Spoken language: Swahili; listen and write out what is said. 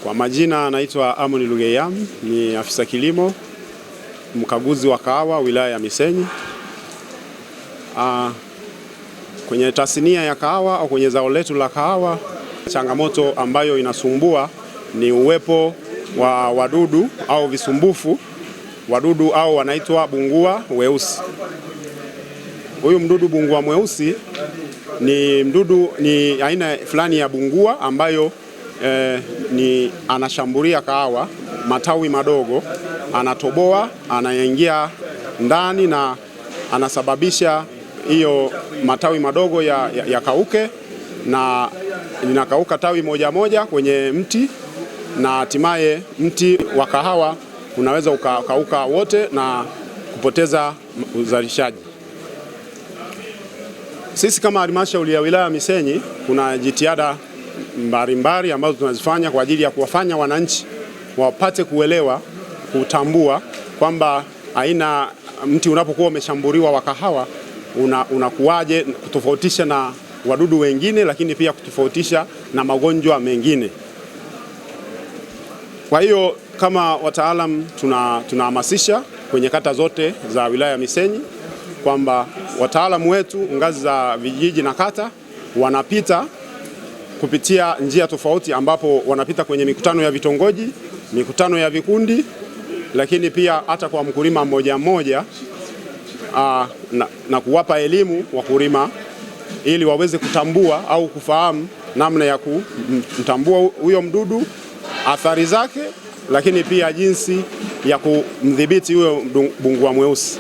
Kwa majina naitwa Amoni Lugeyam, ni afisa kilimo, mkaguzi wa kahawa wilaya ya Misenyi. Kwenye tasnia ya kahawa au kwenye zao letu la kahawa, changamoto ambayo inasumbua ni uwepo wa wadudu au visumbufu, wadudu au wanaitwa bungua weusi. Huyu mdudu bungua mweusi ni aina fulani ya bungua ambayo anashambulia kahawa matawi madogo, anatoboa, anaingia ndani na anasababisha hiyo matawi madogo ya kauke, na linakauka tawi moja moja kwenye mti, na hatimaye mti wa kahawa unaweza ukakauka wote na kupoteza uzalishaji. Sisi kama halmashauri ya wilaya Misenyi kuna jitihada mbalimbali ambazo tunazifanya kwa ajili ya kuwafanya wananchi wapate kuelewa, kutambua kwamba aina mti unapokuwa umeshambuliwa wa kahawa unakuwaje, kutofautisha na wadudu wengine, lakini pia kutofautisha na magonjwa mengine. Kwa hiyo kama wataalamu tunahamasisha kwenye kata zote za wilaya ya Misenyi kwamba wataalamu wetu ngazi za vijiji na kata wanapita kupitia njia tofauti, ambapo wanapita kwenye mikutano ya vitongoji, mikutano ya vikundi, lakini pia hata kwa mkulima mmoja mmoja na kuwapa elimu wakulima ili waweze kutambua au kufahamu namna ya kumtambua huyo mdudu, athari zake, lakini pia jinsi ya kumdhibiti huyo bungua mweusi.